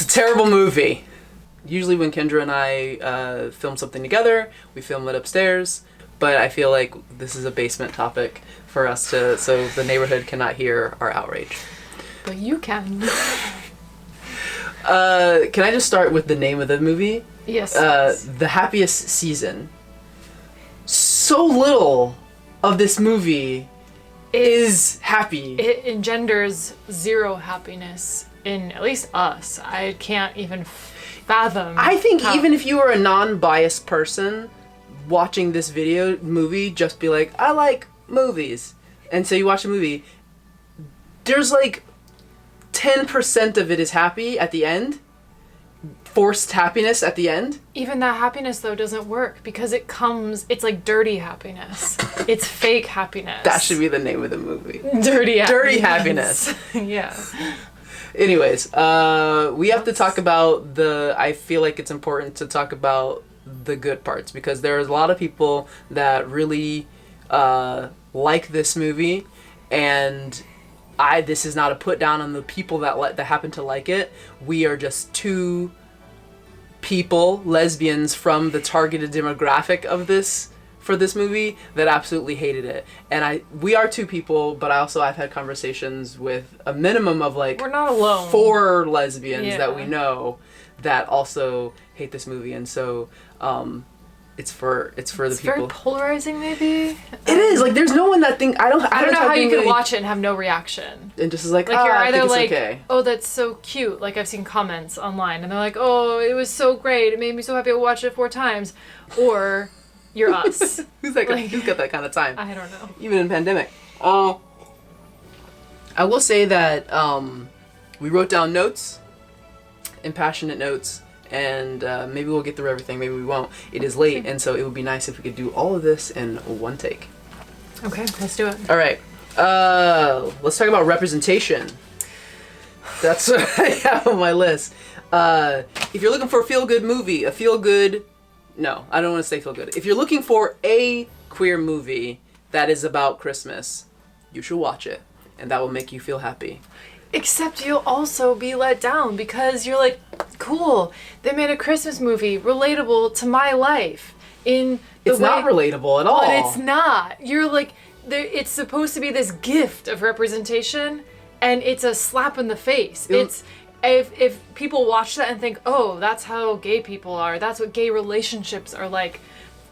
terrible movie. Usually when Kendra and I film something together, we film it upstairs, but I feel like this is a basement topic for us so the neighborhood cannot hear our outrage. But you can. Can I just start with the name of the movie? Yes. The Happiest Season. So little of this movie is happy. It engenders zero happiness in at least us. I can't even fathom. I think even if you were a non-biased person watching this movie, just be like, I like movies. And so you watch a movie, there's like 10% of it is happy at the end. Forced happiness at the end. Even that happiness though doesn't work because it's like dirty happiness. It's fake happiness. That should be the name of the movie. Dirty happiness. Yeah. Anyways, we have to talk about I feel like it's important to talk about the good parts because there's a lot of people that really like this movie, and this is not a put down on the people that happen to like it. We are just two people, lesbians from the targeted demographic of this movie that absolutely hated it. And we are two people, but I've had conversations with a minimum of like we're not alone. 4 lesbians that we know that also hate this movie, and so it's for the people. It's very polarizing, maybe. It is like there's no one that I don't know how you could watch it and have no reaction. And just is like you're either like, okay. Oh, that's so cute. Like I've seen comments online, and they're like, oh, it was so great. It made me so happy. I watched it 4 times. Or you're us. Who's got that kind of time? I don't know. Even in pandemic. I will say that we wrote down notes, impassionate notes. And maybe we'll get through everything, maybe we won't. It is late, and so it would be nice if we could do all of this in one take. Okay, let's do it. All right. Let's talk about representation. That's what I have on my list. If you're looking for a feel-good movie, no, I don't want to say feel-good. If you're looking for a queer movie that is about Christmas, you should watch it, and that will make you feel happy. Except you'll also be let down because you're like, cool, they made a Christmas movie relatable to my life. It's not relatable at all. But it's not. You're like, it's supposed to be this gift of representation, and it's a slap in the face. If people watch that and think, oh, that's how gay people are, that's what gay relationships are like,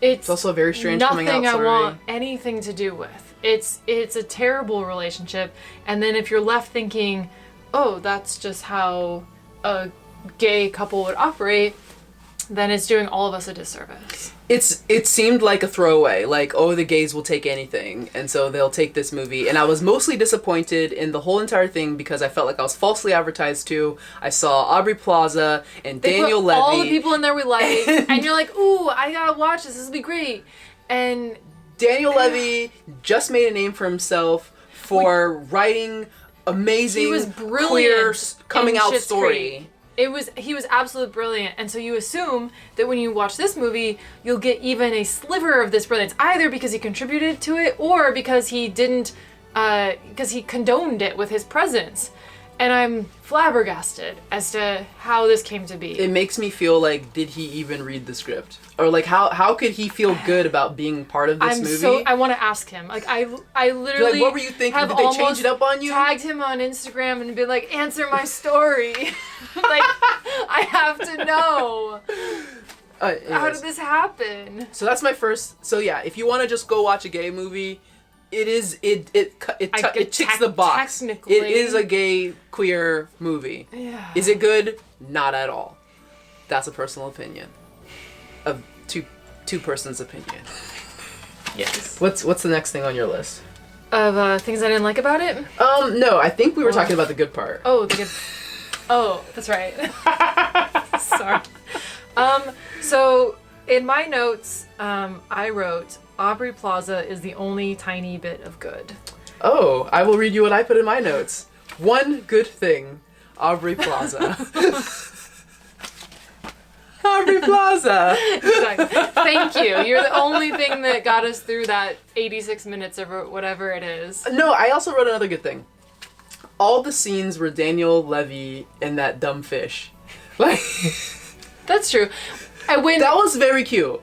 it's also a very strange coming out nothing story. I want anything to do with. It's a terrible relationship, and then if you're left thinking, oh, that's just how a gay couple would operate, then it's doing all of us a disservice. It seemed like a throwaway, like, oh, the gays will take anything, and so they'll take this movie. And I was mostly disappointed in the whole entire thing because I felt like I was falsely advertised to. I saw Aubrey Plaza and Daniel Levy. All the people in there we like, and you're like, ooh, I gotta watch this. This will be great. And Daniel Levy just made a name for himself for writing amazing queer coming out story. He was absolutely brilliant, and so you assume that when you watch this movie, you'll get even a sliver of this brilliance, either because he contributed to it or because he didn't, because he condoned it with his presence. And I'm flabbergasted as to how this came to be. It makes me feel like, did he even read the script? Or like, how could he feel good about being part of this movie? I want to ask him. Like, I literally like, what were you thinking? Did they change it up on you? Tagged him on Instagram and been like, answer my story. Like, I have to know. How did this happen? So that's my first. So yeah, if you want to just go watch a gay movie, it ticks the box. Technically, it is a gay queer movie. Yeah. Is it good? Not at all. That's a personal opinion. Of two persons' opinion. Yes. What's the next thing on your list? Of things I didn't like about it? No, I think we were talking about the good part. Oh, that's right. Sorry. So in my notes, I wrote, Aubrey Plaza is the only tiny bit of good. Oh, I will read you what I put in my notes. One good thing, Aubrey Plaza. Aubrey Plaza. Thank you. You're the only thing that got us through that 86 minutes or whatever it is. No, I also wrote another good thing. all the scenes where Daniel Levy and that dumb fish, like That's true. That was very cute.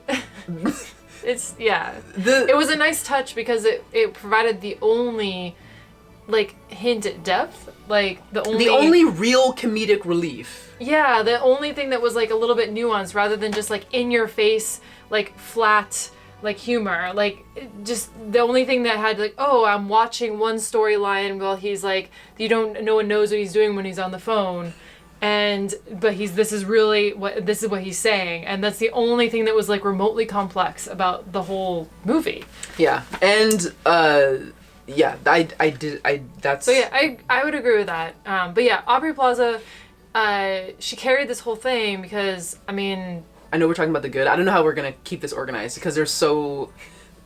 It was a nice touch because it provided the only like hint at depth, like the only real comedic relief. Yeah, the only thing that was like a little bit nuanced rather than just like in your face, like flat, like humor. Like just the only thing that had like, oh, I'm watching one storyline while he's like, no one knows what he's doing when he's on the phone. But this is what he's saying, and that's the only thing that was like remotely complex about the whole movie. Yeah, and that's. So yeah, I would agree with that. But yeah, Aubrey Plaza, she carried this whole thing because I mean. I know we're talking about the good. I don't know how we're gonna keep this organized because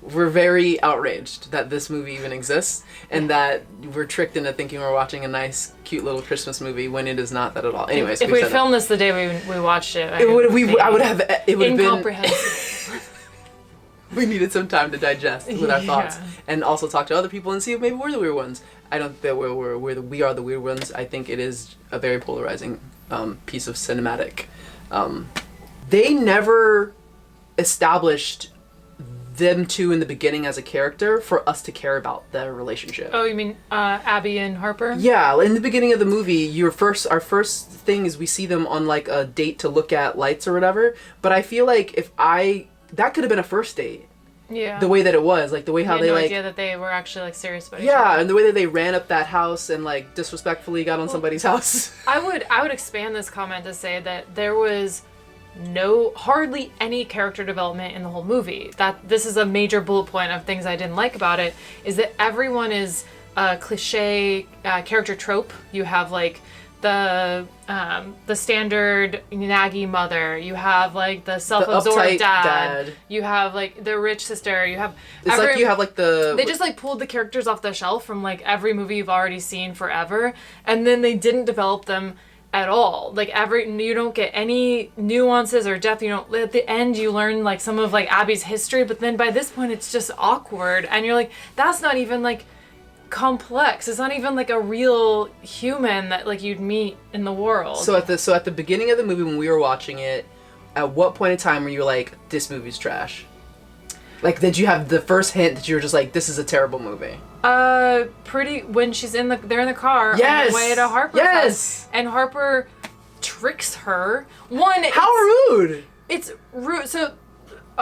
we're very outraged that this movie even exists and that we're tricked into thinking we're watching a nice, cute little Christmas movie when it is not that at all. Anyways, if we filmed this the day we watched it, it would have incomprehensible. We needed some time to digest with our thoughts and also talk to other people and see if maybe we're the weird ones. I don't think we are the weird ones. I think it is a very polarizing piece of cinematic. They never established them two in the beginning as a character for us to care about their relationship. Oh, you mean Abby and Harper? Yeah, in the beginning of the movie, our first thing is we see them on like a date to look at lights or whatever. But I feel like that could have been a first date. Yeah. The way that it was, like the way how they like. Idea that they were actually like serious about each other. other. Yeah, and the way that they ran up that house and like disrespectfully got on somebody's house. I would expand this comment to say that there was hardly any character development in the whole movie. That this is a major bullet point of things I didn't like about it, is that everyone is a cliche character trope. You have like the standard naggy mother, you have like the self-absorbed dad, you have like the rich sister, you have they just like pulled the characters off the shelf from like every movie you've already seen forever, and then they didn't develop them at all. Like you don't get any nuances or depth. You don't, at the end you learn like some of like Abby's history, but then by this point it's just awkward and you're like, that's not even like complex. It's not even like a real human that like you'd meet in the world. So at the beginning of the movie when we were watching it, at what point in time were you like, this movie's trash? Like, did you have the first hint that you were just like, this is a terrible movie? When they're in the car on the way to Harper's house, and Harper tricks her. How rude! It's rude. So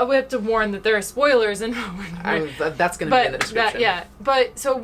we have to warn that there are spoilers, and that's going to be in the description. But so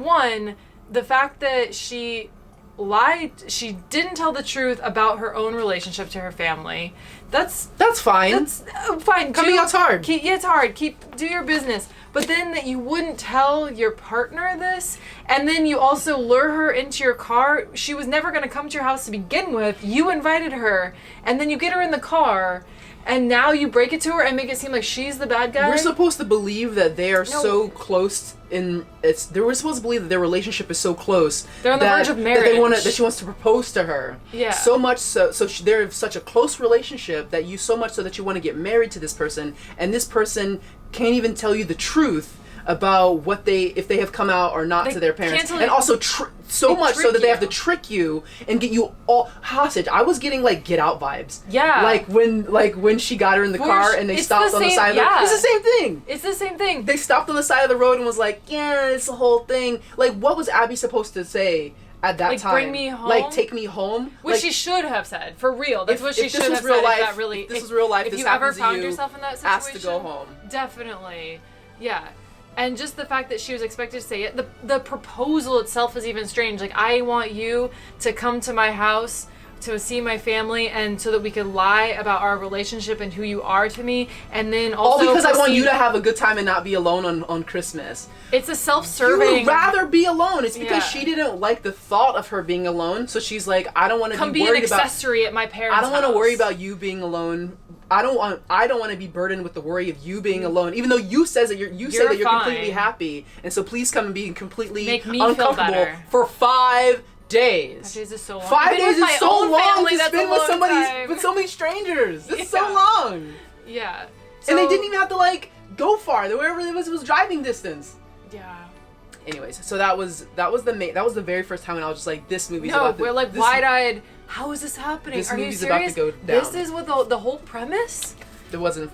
the fact that she lied, she didn't tell the truth about her own relationship to her family. That's fine. That's fine. Coming out's hard. It's hard. Do your business. But then that you wouldn't tell your partner this, and then you also lure her into your car. She was never going to come to your house to begin with. You invited her, and then you get her in the car, and now you break it to her and make it seem like she's the bad guy. We're supposed to believe that they are so close we're supposed to believe that their relationship is so close. They're on the verge of marriage. That she wants to propose to her. Yeah. So much so they're such a close relationship that you want to get married to this person, and this person can't even tell you the truth about if they have come out or not to their parents, and also so much so that they have to trick you and get you all hostage. I was getting like Get Out vibes. Yeah. Like when she got her in the car and they stopped on the side of the road. It's the same thing. It's the same thing. They stopped on the side of the road and was like, yeah, it's the whole thing. Like, what was Abby supposed to say at that time? Bring me home? Like, take me home? Which she should have said, for real. That's what she should have said. If this was real life, if you ever found yourself in that situation, ask to go home. Definitely. Yeah. And just the fact that she was expected to say it, the proposal itself is even strange. Like, I want you to come to my house to see my family, and so that we could lie about our relationship and who you are to me, and then also because I want you to have a good time and not be alone on Christmas. It's a self-serving. You would rather be alone. It's because she didn't like the thought of her being alone, so she's like, I don't want to be worried about. Come be an accessory at my parents' house. I don't want to worry about you being alone. I don't want to be burdened with the worry of you being alone, even though you say that you're completely happy, and so please come and be completely uncomfortable for 5 days. 5 days is so long. 5 days is so long to spend with so many strangers. It's so long. Yeah. And they didn't even have to like go far. Wherever it was driving distance. Yeah. anyways, so that was the very first time when I was just like, this movie's about we're like wide-eyed. How is this happening? This Are you movie's serious? about to go down. This is what the whole premise? It wasn't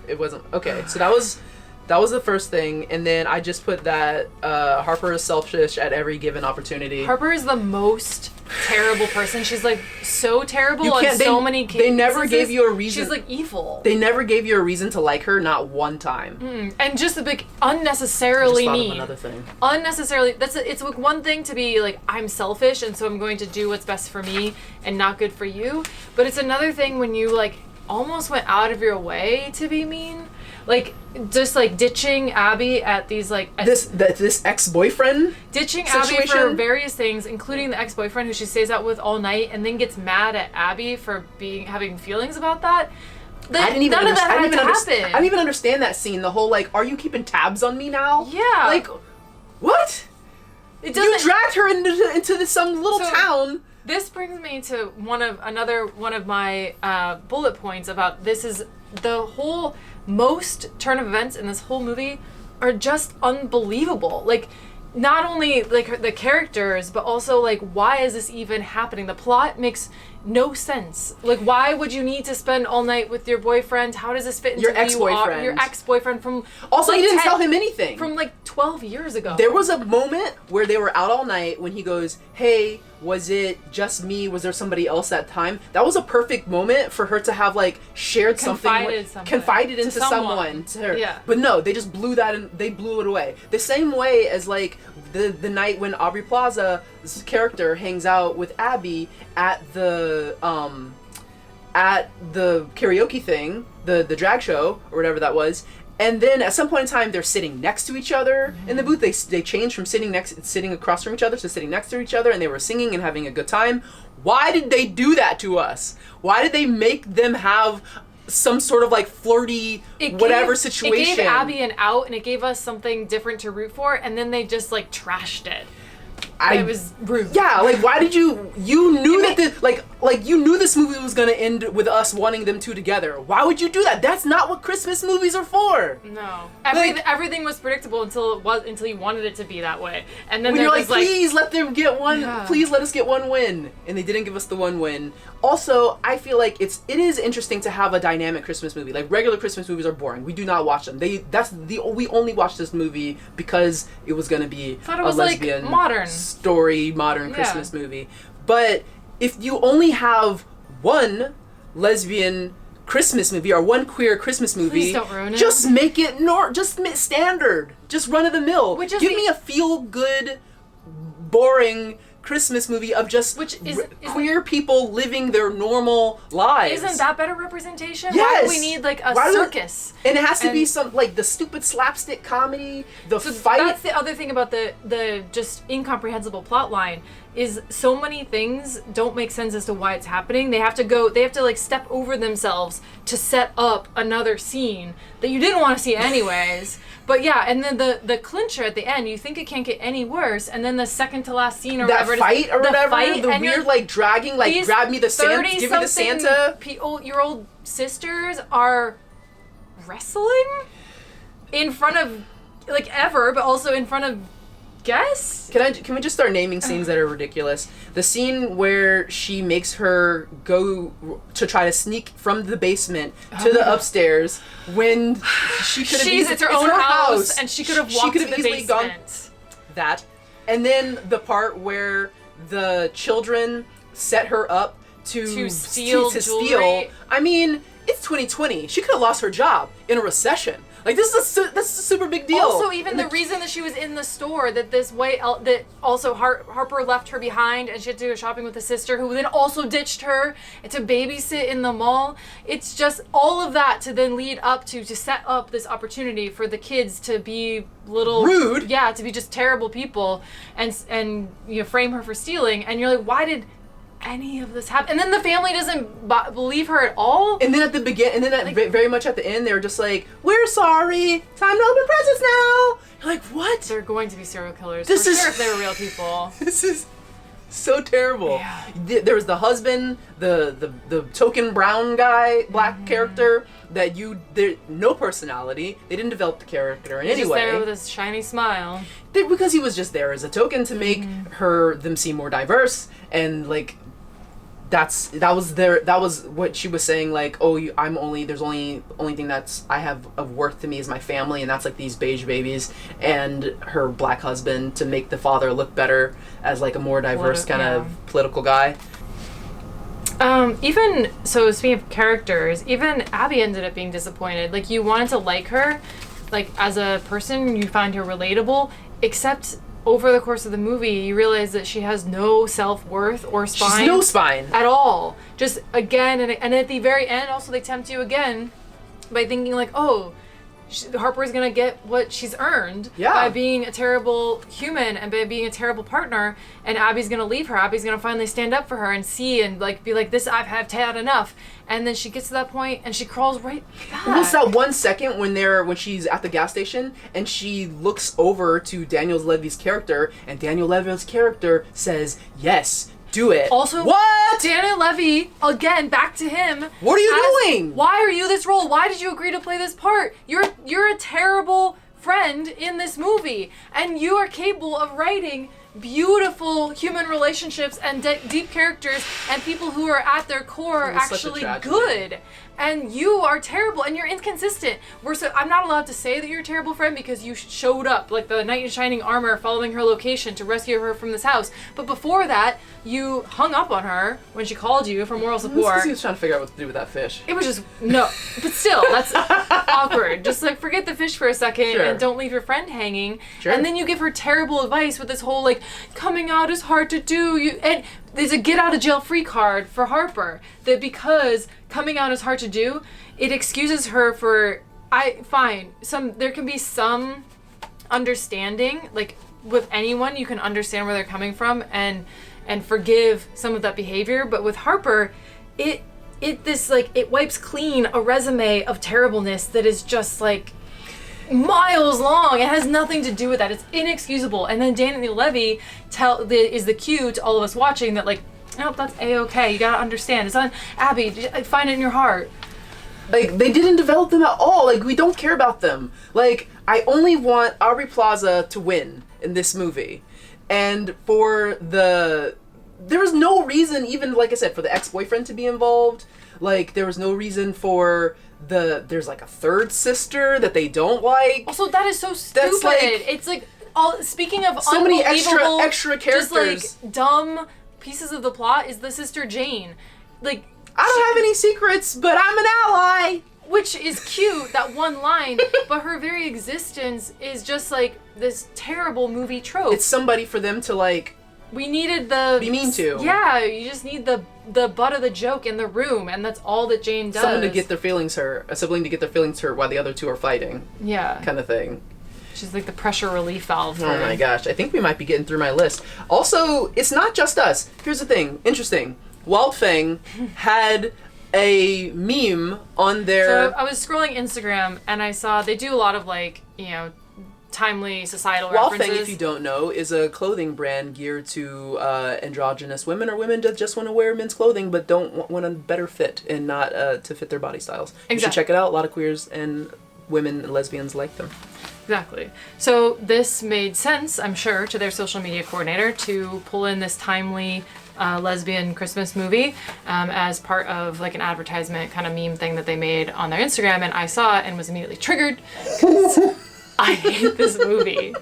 okay. So that was the first thing, and then I just put that Harper is selfish at every given opportunity. Harper is the most terrible person. She's like so terrible on so many cases. They never gave you a reason. She's like evil. They never gave you a reason to like her, not one time. And just like unnecessarily I just thought mean. of another thing. Unnecessarily. It's like one thing to be like, I'm selfish and so I'm going to do what's best for me and not good for you. But it's another thing when you like almost went out of your way to be mean. Like, just like ditching Abby at these like this ex-boyfriend ditching situation? Abby for various things, including the ex-boyfriend who she stays out with all night, and then gets mad at Abby for having feelings about that. I didn't even understand that scene. The whole like, are you keeping tabs on me now? Yeah. Like, what? It doesn't. You dragged her into some little town. This brings me to another one of my bullet points about this is the whole. Most turn of events in this whole movie are just unbelievable. Like, not only like the characters, but also like, why is this even happening? The plot makes no sense. Like, why would you need to spend all night with your boyfriend? How does this fit into your ex-boyfriend? Your ex-boyfriend from also like he didn't tell him anything from like 12 years ago. There was a moment where they were out all night when he goes, "Hey, was it just me? Was there somebody else that time?" That was a perfect moment for her to have like shared confided into someone to her. Yeah. But no, they just blew that and they blew it away. The same way as like the night when Aubrey Plaza's character hangs out with Abby at the karaoke thing, the drag show or whatever that was. And then at some point in time, they're sitting next to each other in the booth. They changed from sitting across from each other to sitting next to each other, and they were singing and having a good time. Why did they do that to us? Why did they make them have some sort of like flirty situation? It gave Abby an out, and it gave us something different to root for, and then they just like trashed it. It was rude. Yeah, like why did you knew you knew this movie was gonna end with us wanting them two together. Why would you do that? That's not what Christmas movies are for. No. Everything was predictable until you wanted it to be that way. And then when you're like, please let them get one please let us get one win. And they didn't give us the one win. Also, I feel like it is interesting to have a dynamic Christmas movie. Like regular Christmas movies are boring. We do not watch them. We only watched this movie because it was gonna be a lesbian like modern Christmas movie. But if you only have one lesbian Christmas movie or one queer Christmas movie, please don't ruin it. Just make it standard. Just run of the mill. Give me a feel good, boring Christmas movie of just queer people living their normal lives. Isn't that better representation? Yes. Why do we need like a circus? And it has to be some like the stupid slapstick comedy, fight. That's the other thing about the just incomprehensible plot line is so many things don't make sense as to why it's happening. They have to like step over themselves to set up another scene that you didn't want to see anyways. But yeah, and then the clincher at the end, you think it can't get any worse, and then the second to last scene or whatever, the weird like dragging, like grab me the Santa, give me the Santa. Your old sisters are wrestling in front of like ever, but also in front of guests. Can we just start naming scenes that are ridiculous? The scene where she makes her go to try to sneak from the basement to the upstairs when she could have it's her own house and she could have walked to the basement. Gone that. And then the part where the children set her up to steal. I mean, it's 2020. She could have lost her job in a recession. Like that's a super big deal. Also, even the reason that she was in the store, that also Harper left her behind, and she had to go shopping with a sister who then also ditched her to babysit in the mall. It's just all of that to then lead up to set up this opportunity for the kids to be little rude. Yeah, to be just terrible people, and frame her for stealing. And you're like, why did any of this happen? And then the family doesn't believe her at all. And then at the beginning, and then very much at the end, they were just like, "We're sorry. Time to open presents now." You're like, what? They're going to be serial killers. For sure if they were real people. So terrible. Yeah. There was the husband, the token brown guy, black character that no personality. They didn't develop the character in any Just way. there with his shiny smile. Because he was just there as a token to make them seem more diverse, and like that was what she was saying, like, oh, there's only thing that's I have of worth to me is my family, and that's like these beige babies and her black husband, to make the father look better as like a more diverse kind of political guy. Even so, speaking of characters, even Abby ended up being disappointed. Like, you wanted to like her, like as a person, you find her relatable, except over the course of the movie, you realize that she has no self-worth or spine. She's no spine. At all. Just again, and at the very end, also, they tempt you again by thinking, like, oh, Harper's gonna get what she's earned by being a terrible human and by being a terrible partner, and Abby's gonna leave her. Abby's gonna finally stand up for her and see and like be like, this, I've had enough. And then she gets to that point and she crawls right back. What's that 1 second when she's at the gas station and she looks over to Daniel Levy's character, and Daniel Levy's character says, yes, do it. Also, what? Daniel Levy, again, back to him. What are you doing? Why are you this role? Why did you agree to play this part? You're a terrible friend in this movie, and you are capable of writing beautiful human relationships and deep characters and people who are at their core actually good. And you are terrible, and you're inconsistent. I'm not allowed to say that you're a terrible friend because you showed up like the knight in shining armor following her location to rescue her from this house. But before that, you hung up on her when she called you for moral support. Because he was trying to figure out what to do with that fish. It was just, no. But still, that's awkward. Just like forget the fish for a second and don't leave your friend hanging. Sure. And then you give her terrible advice with this whole like, coming out is hard to do. And there's a get out of jail free card for Harper, that because coming out is hard to do, it excuses her for, there can be some understanding, like with anyone you can understand where they're coming from and forgive some of that behavior, but with Harper, it wipes clean a resume of terribleness that is just like miles long. It has nothing to do with that. It's inexcusable. And then Daniel Levy is the cue to all of us watching that, like, nope, that's A-okay. You gotta understand. It's not Abby. Find it in your heart. Like, they didn't develop them at all. Like, we don't care about them. Like, I only want Aubrey Plaza to win in this movie. And there was no reason, even, like I said, for the ex-boyfriend to be involved. Like, there was no reason for there's like a third sister that they don't like. Also, that is so stupid. That's like, it's like, speaking of so many unbelievable, extra characters. Just like dumb pieces of the plot, is the sister Jane. Like, I don't have any secrets, but I'm an ally. Which is cute, that one line, but her very existence is just like this terrible movie trope. It's somebody for them to like. We needed the... Be mean to. Yeah, you just need the butt of the joke in the room, and that's all that Jane does. Someone to get their feelings hurt. A sibling to get their feelings hurt while the other two are fighting. Yeah. Kind of thing. She's like the pressure relief valve. Oh my gosh, I think we might be getting through my list. Also, it's not just us. Here's the thing. Interesting. Wild Fang had a meme on their... So I was scrolling Instagram, and I saw they do a lot of like, timely societal references. Wild Fang, if you don't know, is a clothing brand geared to androgynous women or women that just want to wear men's clothing but don't want a better fit and not to fit their body styles. Exactly. You should check it out. A lot of queers and women and lesbians like them. Exactly. So this made sense, I'm sure, to their social media coordinator to pull in this timely lesbian Christmas movie as part of like an advertisement kind of meme thing that they made on their Instagram, and I saw it and was immediately triggered. I hate this movie.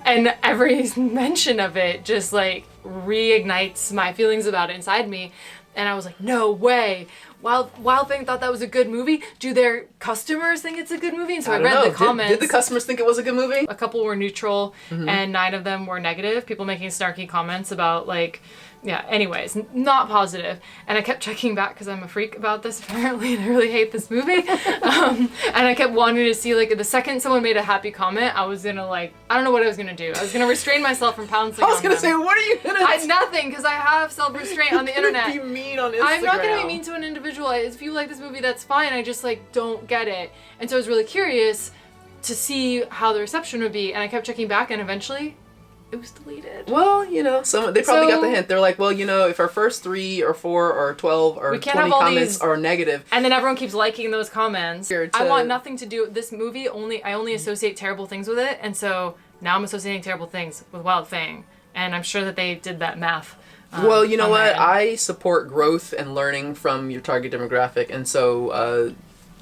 And every mention of it just like reignites my feelings about it inside me. And I was like, no way. Wild Thing thought that was a good movie. Do their customers think it's a good movie? And so I read the comments. Did the customers think it was a good movie? A couple were neutral and 9 of them were negative. People making snarky comments about like, yeah, anyways, not positive. And I kept checking back because I'm a freak about this apparently, and I really hate this movie. And I kept wanting to see, like, the second someone made a happy comment, I was gonna, like, I don't know what I was gonna do. I was gonna restrain myself from pouncing on them. I was gonna say, what are you gonna do? Nothing, because I have self-restraint on the internet. Be mean on Instagram. I'm not gonna be mean to an individual. If you like this movie, that's fine. I just, like, don't get it. And so I was really curious to see how the reception would be, and I kept checking back, and eventually It was deleted. Well, you know, they probably got the hint. They're like, well, you know, if our first 3 or 4 or 12 or 20 comments are negative, and then everyone keeps liking those comments. I want nothing to do with this movie. I only associate terrible things with it, and so now I'm associating terrible things with Wild Fang, and I'm sure that they did that math. Well, you know what? I support growth and learning from your target demographic, and so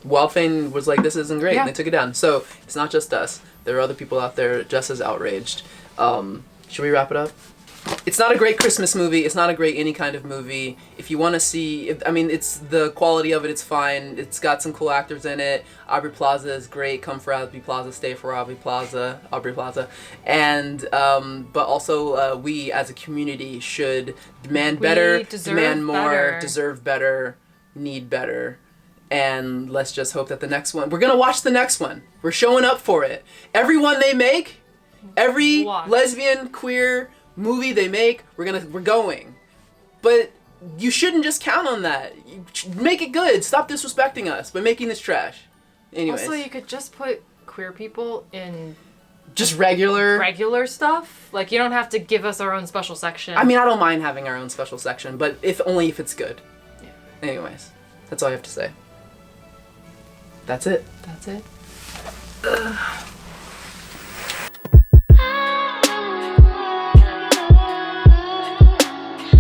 Wild Fang was like, this isn't great, and they took it down. So it's not just us. There are other people out there just as outraged. Should we wrap it up? It's not a great Christmas movie. It's not a great any kind of movie. If you want to see, it's the quality of it. It's fine. It's got some cool actors in it. Aubrey Plaza is great. Come for Aubrey Plaza, stay for Aubrey Plaza. And but also we as a community should demand better, demand more, deserve better, need better. And let's just hope that the next one, we're gonna watch the next one. We're showing up for it. Every one they make, every lesbian, queer movie they make, we're going. But you shouldn't just count on that. You make it good. Stop disrespecting us by making this trash. Anyways. Also, you could just put queer people in just regular stuff. Like, you don't have to give us our own special section. I don't mind having our own special section, but only if it's good. Yeah. Anyways, that's all I have to say. That's it. Ugh.